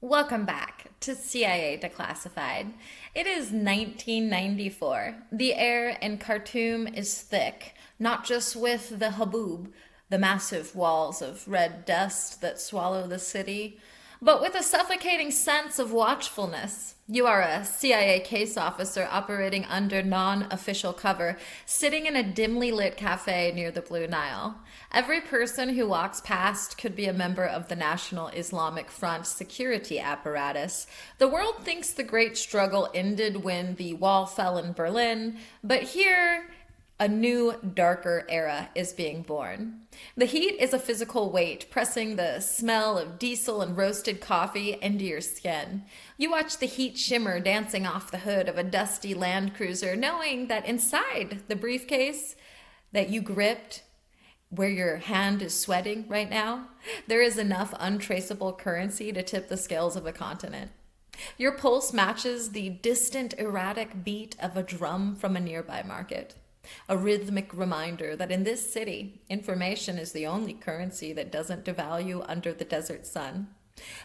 Welcome back to CIA Declassified. It is 1994. The air in Khartoum is thick, not just with the haboob, the massive walls of red dust that swallow the city, but with a suffocating sense of watchfulness. You are a CIA case officer operating under non-official cover, sitting in a dimly lit cafe near the Blue Nile. Every person who walks past could be a member of the National Islamic Front security apparatus. The world thinks the great struggle ended when the wall fell in Berlin, but here a new, darker era is being born. The heat is a physical weight, pressing the smell of diesel and roasted coffee into your skin. You watch the heat shimmer dancing off the hood of a dusty Land Cruiser, knowing that inside the briefcase that you gripped, where your hand is sweating right now, there is enough untraceable currency to tip the scales of a continent. Your pulse matches the distant, erratic beat of a drum from a nearby market. A rhythmic reminder that in this city, information is the only currency that doesn't devalue under the desert sun.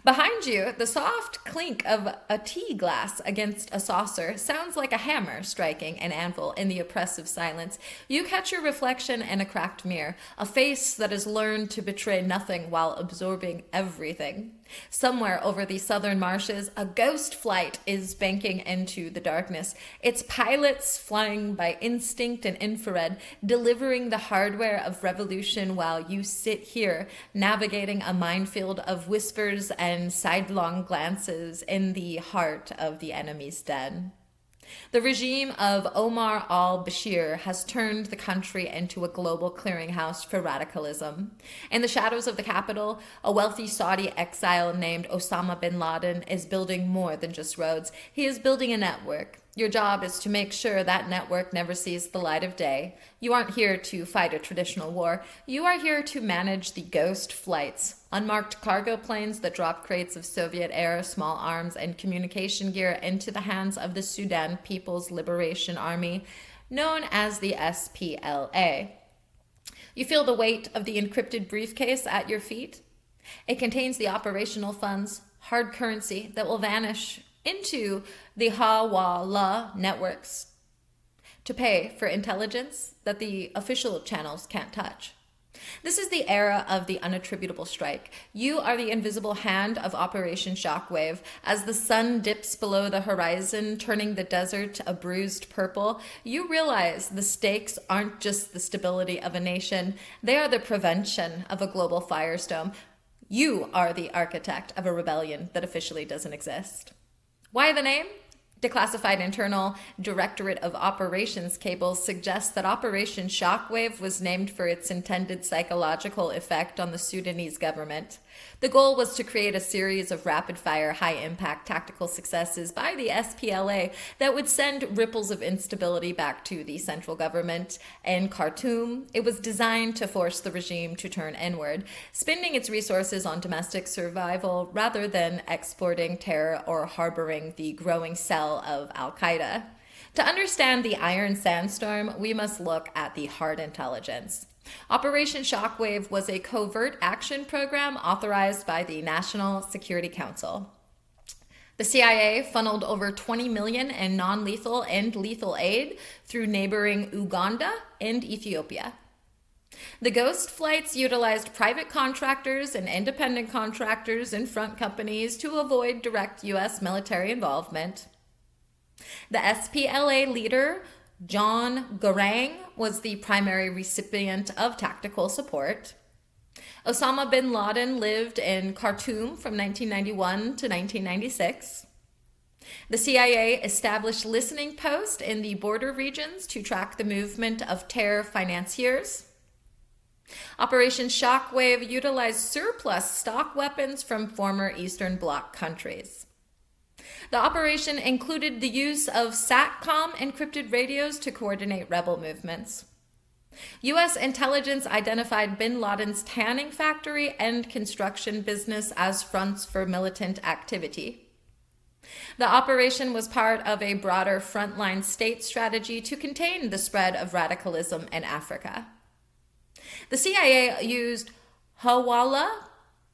Behind you, the soft clink of a tea glass against a saucer sounds like a hammer striking an anvil in the oppressive silence. You catch your reflection in a cracked mirror, a face that has learned to betray nothing while absorbing everything. Somewhere over the southern marshes, a ghost flight is banking into the darkness, its pilots flying by instinct and infrared, delivering the hardware of revolution while you sit here, navigating a minefield of whispers and sidelong glances in the heart of the enemy's den. The regime of Omar al-Bashir has turned the country into a global clearinghouse for radicalism. In the shadows of the capital, a wealthy Saudi exile named Osama bin Laden is building more than just roads. He is building a network. Your job is to make sure that network never sees the light of day. You aren't here to fight a traditional war. You are here to manage the ghost flights, unmarked cargo planes that drop crates of Soviet-era small arms and communication gear into the hands of the Sudan People's Liberation Army, known as the SPLA. You feel the weight of the encrypted briefcase at your feet. It contains the operational funds, hard currency that will vanish into the Hawala networks to pay for intelligence that the official channels can't touch. This is the era of the unattributable strike. You are the invisible hand of Operation Shockwave. As the sun dips below the horizon, turning the desert a bruised purple, you realize the stakes aren't just the stability of a nation, they are the prevention of a global firestorm. You are the architect of a rebellion that officially doesn't exist. Why the name? Declassified Internal Directorate of Operations cables suggest that Operation Shockwave was named for its intended psychological effect on the Sudanese government. The goal was to create a series of rapid-fire, high-impact tactical successes by the SPLA that would send ripples of instability back to the central government. In Khartoum, it was designed to force the regime to turn inward, spending its resources on domestic survival rather than exporting terror or harboring the growing cell of Al-Qaeda. To understand the Iron Sandstorm, we must look at the hard intelligence. Operation Shockwave was a covert action program authorized by the National Security Council. The CIA funneled over $20 million in non-lethal and lethal aid through neighboring Uganda and Ethiopia. The ghost flights utilized private contractors and independent contractors and front companies to avoid direct U.S. military involvement. The SPLA leader, John Garang, was the primary recipient of tactical support. Osama bin Laden lived in Khartoum from 1991 to 1996. The CIA established listening posts in the border regions to track the movement of terror financiers. Operation Shockwave utilized surplus stock weapons from former Eastern Bloc countries. The operation included the use of SATCOM encrypted radios to coordinate rebel movements. U.S. intelligence identified bin Laden's tanning factory and construction business as fronts for militant activity. The operation was part of a broader frontline state strategy to contain the spread of radicalism in Africa. The CIA used Hawala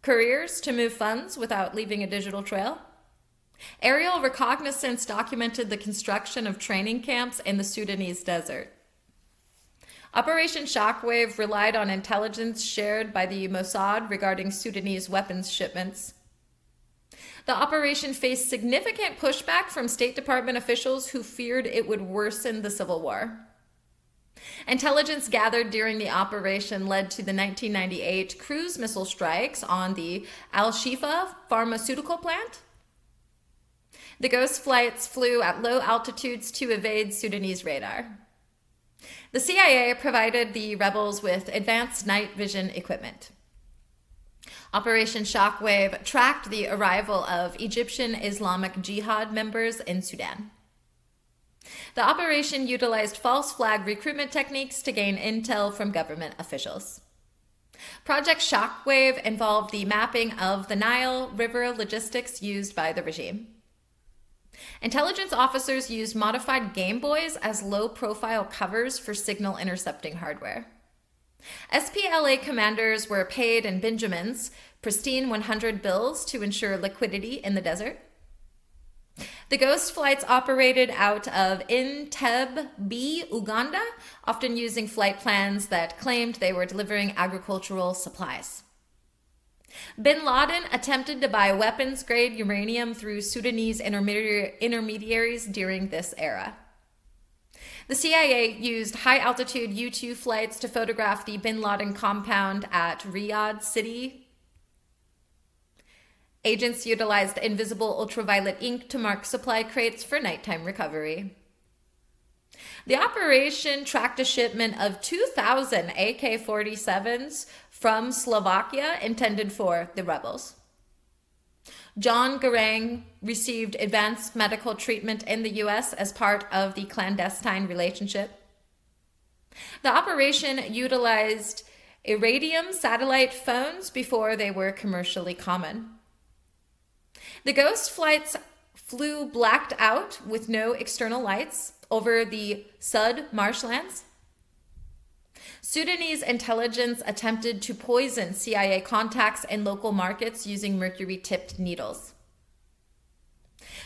couriers to move funds without leaving a digital trail. Aerial reconnaissance documented the construction of training camps in the Sudanese desert. Operation Shockwave relied on intelligence shared by the Mossad regarding Sudanese weapons shipments. The operation faced significant pushback from State Department officials who feared it would worsen the civil war. Intelligence gathered during the operation led to the 1998 cruise missile strikes on the Al-Shifa pharmaceutical plant. The ghost flights flew at low altitudes to evade Sudanese radar. The CIA provided the rebels with advanced night vision equipment. Operation Shockwave tracked the arrival of Egyptian Islamic Jihad members in Sudan. The operation utilized false flag recruitment techniques to gain intel from government officials. Project Shockwave involved the mapping of the Nile River logistics used by the regime. Intelligence officers used modified Game Boys as low-profile covers for signal intercepting hardware. SPLA commanders were paid in Benjamins, pristine 100 bills, to ensure liquidity in the desert. The ghost flights operated out of Entebbe, Uganda, often using flight plans that claimed they were delivering agricultural supplies. Bin Laden attempted to buy weapons-grade uranium through Sudanese intermediaries during this era. The CIA used high-altitude U-2 flights to photograph the Bin Laden compound at Riyadh City. Agents utilized invisible ultraviolet ink to mark supply crates for nighttime recovery. The operation tracked a shipment of 2,000 AK-47s from Slovakia intended for the rebels. John Garang received advanced medical treatment in the U.S. as part of the clandestine relationship. The operation utilized iridium satellite phones before they were commercially common. The ghost flights flew blacked out with no external lights over the Sudd marshlands. Sudanese intelligence attempted to poison CIA contacts in local markets using mercury-tipped needles.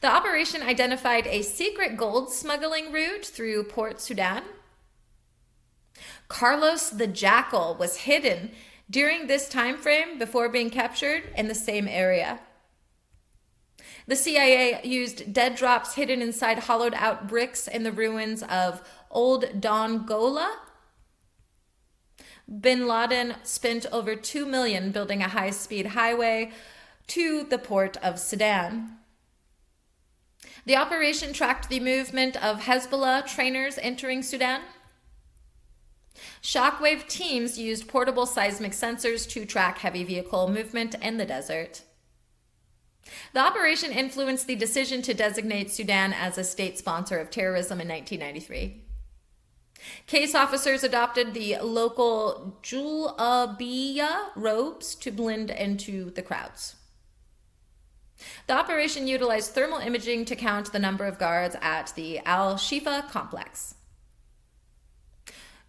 The operation identified a secret gold smuggling route through Port Sudan. Carlos the Jackal was hidden during this time frame before being captured in the same area. The CIA used dead drops hidden inside hollowed-out bricks in the ruins of Old Dongola. Bin Laden spent over $2 million building a high-speed highway to the port of Sudan. The operation tracked the movement of Hezbollah trainers entering Sudan. Shockwave teams used portable seismic sensors to track heavy vehicle movement in the desert. The operation influenced the decision to designate Sudan as a state sponsor of terrorism in 1993. Case officers adopted the local julabiya robes to blend into the crowds. The operation utilized thermal imaging to count the number of guards at the Al-Shifa complex.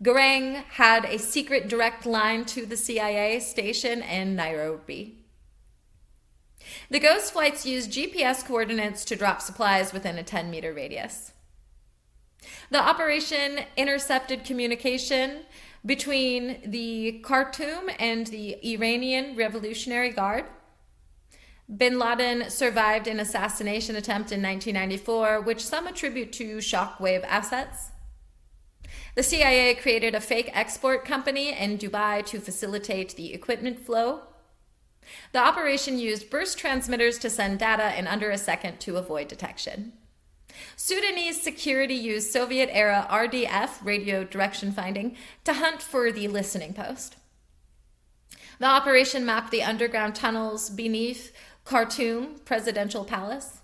Garang had a secret direct line to the CIA station in Nairobi. The ghost flights used GPS coordinates to drop supplies within a 10-meter radius. The operation intercepted communication between the Khartoum and the Iranian Revolutionary Guard. Bin Laden survived an assassination attempt in 1994, which some attribute to Shockwave assets. The CIA created a fake export company in Dubai to facilitate the equipment flow. The operation used burst transmitters to send data in under a second to avoid detection. Sudanese security used Soviet-era RDF, radio direction finding, to hunt for the listening post. The operation mapped the underground tunnels beneath Khartoum Presidential Palace.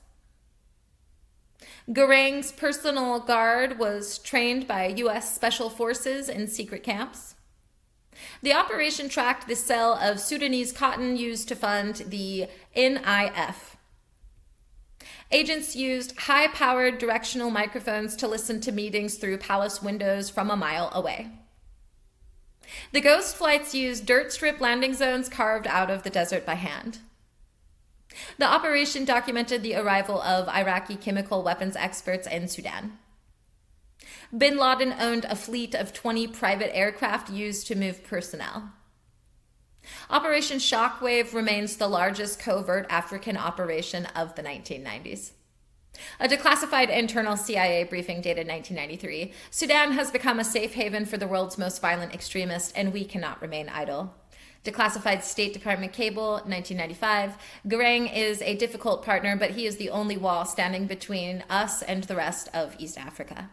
Garang's personal guard was trained by U.S. Special Forces in secret camps. The operation tracked the sale of Sudanese cotton used to fund the NIF. Agents used high-powered directional microphones to listen to meetings through palace windows from a mile away. The ghost flights used dirt strip landing zones carved out of the desert by hand. The operation documented the arrival of Iraqi chemical weapons experts in Sudan. Bin Laden owned a fleet of 20 private aircraft used to move personnel. Operation Shockwave remains the largest covert African operation of the 1990s. A declassified internal CIA briefing dated 1993. Sudan has become a safe haven for the world's most violent extremists, and we cannot remain idle. Declassified State Department cable, 1995. Garang is a difficult partner, but he is the only wall standing between us and the rest of East Africa.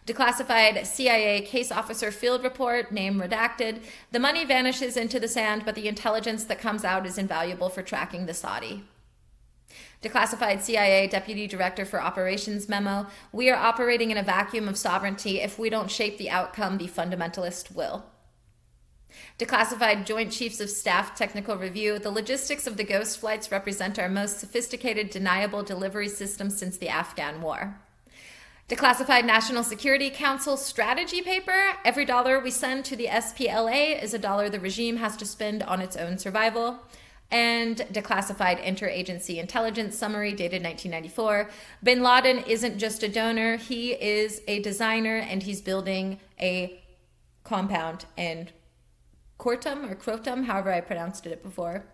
Declassified CIA case officer field report, name redacted. The money vanishes into the sand, but the intelligence that comes out is invaluable for tracking the Saudi. Declassified CIA Deputy Director for Operations memo. We are operating in a vacuum of sovereignty. If we don't shape the outcome, the fundamentalist will. Declassified Joint Chiefs of Staff Technical Review. The logistics of the ghost flights represent our most sophisticated deniable delivery system since the Afghan War. Declassified National Security Council strategy paper. Every dollar we send to the SPLA is a dollar the regime has to spend on its own survival. And declassified interagency intelligence summary dated 1994. Bin Laden isn't just a donor, he is a designer, and he's building a compound in Crotum, however I pronounced it before.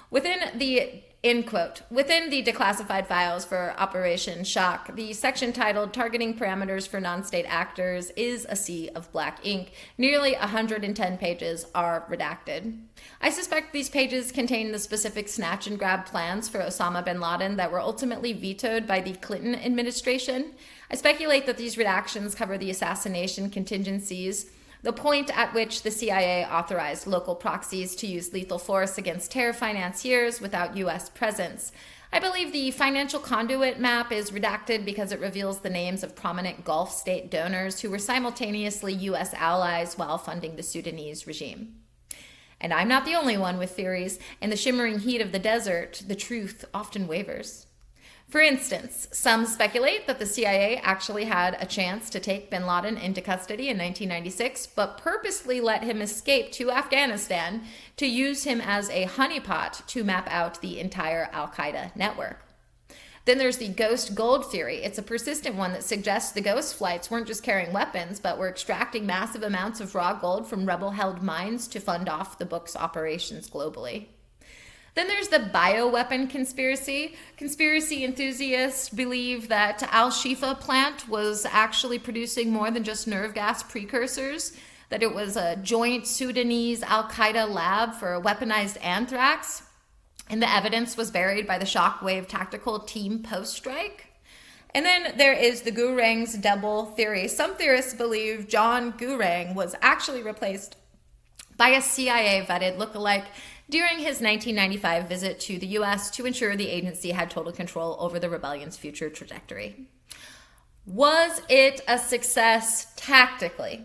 Within the declassified files for Operation Shock, the section titled Targeting Parameters for Non-State Actors is a sea of black ink. Nearly 110 pages are redacted. I suspect these pages contain the specific snatch and grab plans for Osama bin Laden that were ultimately vetoed by the Clinton administration. I speculate that these redactions cover the assassination contingencies, the point at which the CIA authorized local proxies to use lethal force against terror financiers without U.S. presence. I believe the financial conduit map is redacted because it reveals the names of prominent Gulf state donors who were simultaneously U.S. allies while funding the Sudanese regime. And I'm not the only one with theories. In the shimmering heat of the desert, the truth often wavers. For instance, some speculate that the CIA actually had a chance to take bin Laden into custody in 1996, but purposely let him escape to Afghanistan to use him as a honeypot to map out the entire al-Qaeda network. Then there's the ghost gold theory. It's a persistent one that suggests the ghost flights weren't just carrying weapons, but were extracting massive amounts of raw gold from rebel-held mines to fund off the book's operations globally. Then there's the bioweapon conspiracy. Conspiracy enthusiasts believe that Al-Shifa plant was actually producing more than just nerve gas precursors, that it was a joint Sudanese al-Qaeda lab for weaponized anthrax, and the evidence was buried by the Shockwave tactical team post-strike. And then there is the Garang's double theory. Some theorists believe John Garang was actually replaced by a CIA-vetted lookalike during his 1995 visit to the U.S. to ensure the agency had total control over the rebellion's future trajectory. Was it a success tactically?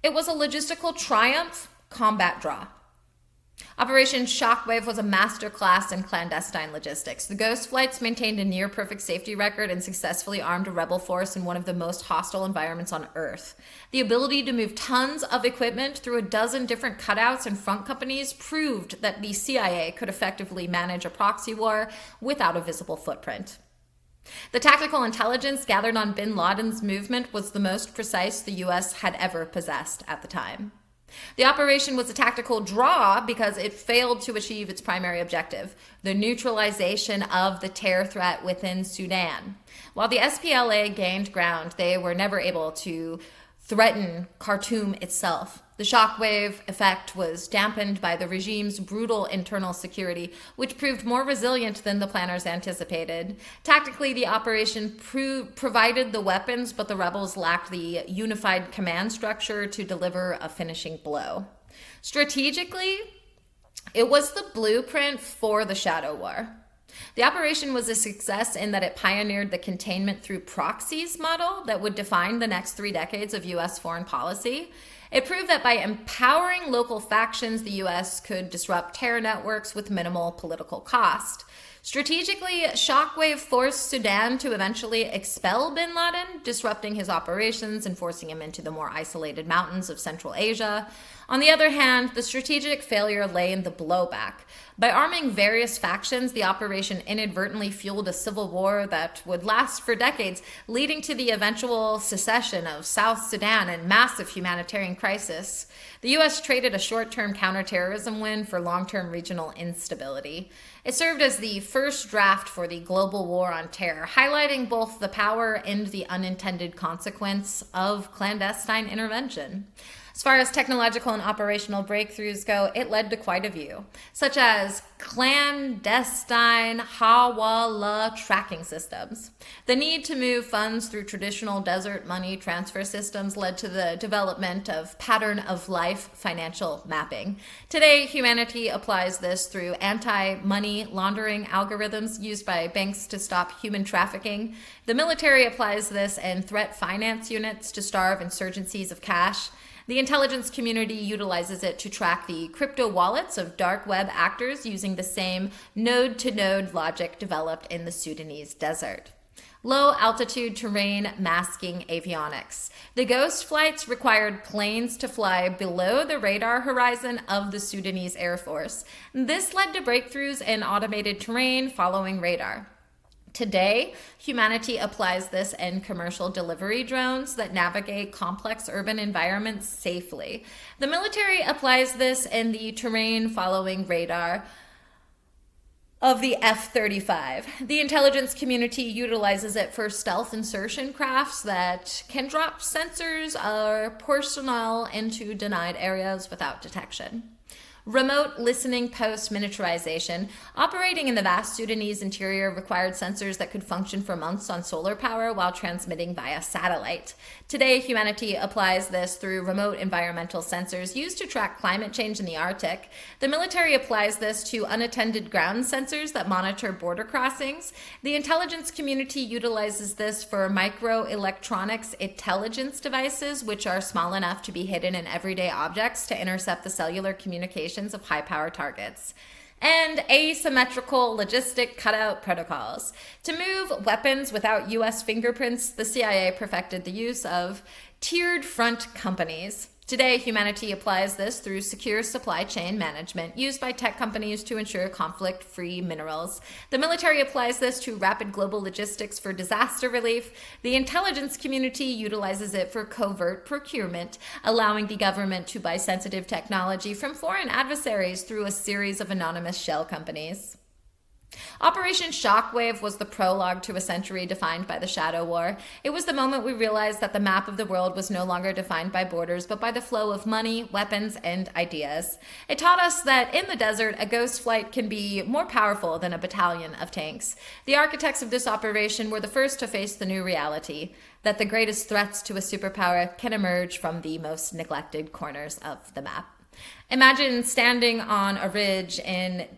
It was a logistical triumph, combat draw. Operation Shockwave was a masterclass in clandestine logistics. The ghost flights maintained a near-perfect safety record and successfully armed a rebel force in one of the most hostile environments on Earth. The ability to move tons of equipment through a dozen different cutouts and front companies proved that the CIA could effectively manage a proxy war without a visible footprint. The tactical intelligence gathered on bin Laden's movement was the most precise the U.S. had ever possessed at the time. The operation was a tactical draw because it failed to achieve its primary objective, the neutralization of the terror threat within Sudan. While the SPLA gained ground, they were never able to threaten Khartoum itself. The shockwave effect was dampened by the regime's brutal internal security, which proved more resilient than the planners anticipated. Tactically, the operation provided the weapons, but the rebels lacked the unified command structure to deliver a finishing blow. Strategically, it was the blueprint for the Shadow War. The operation was a success in that it pioneered the containment through proxies model that would define the next 3 decades of U.S. foreign policy. It proved that by empowering local factions, the U.S. could disrupt terror networks with minimal political cost. Strategically, Shockwave forced Sudan to eventually expel bin Laden, disrupting his operations and forcing him into the more isolated mountains of Central Asia. On the other hand, the strategic failure lay in the blowback. By arming various factions, the operation inadvertently fueled a civil war that would last for decades, leading to the eventual secession of South Sudan and massive humanitarian crisis. The U.S. traded a short-term counterterrorism win for long-term regional instability. It served as the first draft for the global war on terror, highlighting both the power and the unintended consequence of clandestine intervention. As far as technological and operational breakthroughs go, it led to quite a few, such as clandestine Hawala tracking systems. The need to move funds through traditional desert money transfer systems led to the development of pattern of life financial mapping. Today, humanity applies this through anti-money laundering algorithms used by banks to stop human trafficking. The military applies this in threat finance units to starve insurgencies of cash. The intelligence community utilizes it to track the crypto wallets of dark web actors using the same node-to-node logic developed in the Sudanese desert. Low-altitude terrain masking avionics. The ghost flights required planes to fly below the radar horizon of the Sudanese Air Force. This led to breakthroughs in automated terrain following radar. Today, humanity applies this in commercial delivery drones that navigate complex urban environments safely. The military applies this in the terrain following radar of the F-35. The intelligence community utilizes it for stealth insertion crafts that can drop sensors or personnel into denied areas without detection. Remote listening post miniaturization. Operating in the vast Sudanese interior required sensors that could function for months on solar power while transmitting via satellite. Today, humanity applies this through remote environmental sensors used to track climate change in the Arctic. The military applies this to unattended ground sensors that monitor border crossings. The intelligence community utilizes this for microelectronics intelligence devices, which are small enough to be hidden in everyday objects to intercept the cellular communications of high-power targets. And asymmetrical logistic cutout protocols. To move weapons without U.S. fingerprints, the CIA perfected the use of tiered front companies. Today, humanity applies this through secure supply chain management used by tech companies to ensure conflict-free minerals. The military applies this to rapid global logistics for disaster relief. The intelligence community utilizes it for covert procurement, allowing the government to buy sensitive technology from foreign adversaries through a series of anonymous shell companies. Operation Shockwave was the prologue to a century defined by the Shadow War. It was the moment we realized that the map of the world was no longer defined by borders, but by the flow of money, weapons, and ideas. It taught us that in the desert, a ghost flight can be more powerful than a battalion of tanks. The architects of this operation were the first to face the new reality, that the greatest threats to a superpower can emerge from the most neglected corners of the map. Imagine standing on a ridge in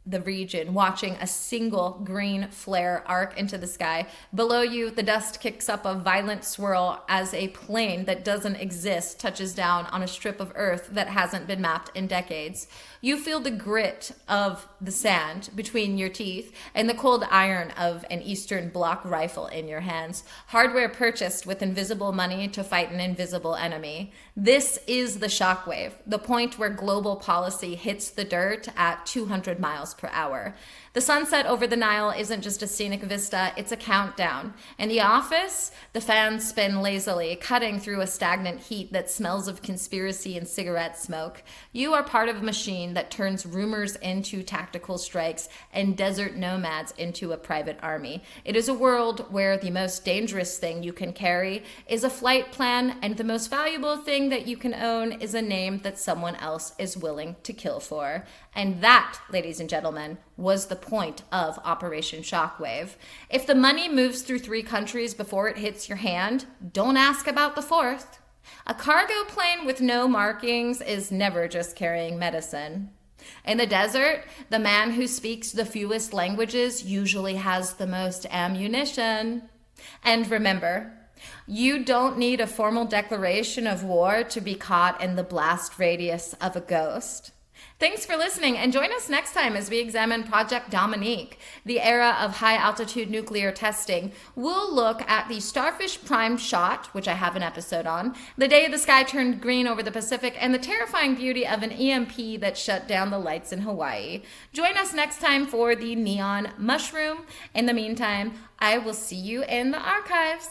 the region, watching a single green flare arc into the sky. Below you, the dust kicks up a violent swirl as a plane that doesn't exist touches down on a strip of earth that hasn't been mapped in decades. You feel the grit of the sand between your teeth and the cold iron of an Eastern Bloc rifle in your hands. Hardware purchased with invisible money to fight an invisible enemy. This is the shockwave, the point where global policy hits the dirt at 200 miles per hour. The sunset over the Nile isn't just a scenic vista, it's a countdown. In the office, the fans spin lazily, cutting through a stagnant heat that smells of conspiracy and cigarette smoke. You are part of a machine that turns rumors into tactical strikes and desert nomads into a private army. It is a world where the most dangerous thing you can carry is a flight plan, and the most valuable thing that you can own is a name that someone else is willing to kill for. And that, ladies and gentlemen, was the point of Operation Shockwave. If the money moves through 3 countries before it hits your hand, don't ask about the 4th. A cargo plane with no markings is never just carrying medicine. In the desert, the man who speaks the fewest languages usually has the most ammunition. And remember, you don't need a formal declaration of war to be caught in the blast radius of a ghost. Thanks for listening, and join us next time as we examine Project Dominique, the era of high-altitude nuclear testing. We'll look at the Starfish Prime shot, which I have an episode on, the day the sky turned green over the Pacific, and the terrifying beauty of an EMP that shut down the lights in Hawaii. Join us next time for the neon mushroom. In the meantime, I will see you in the archives.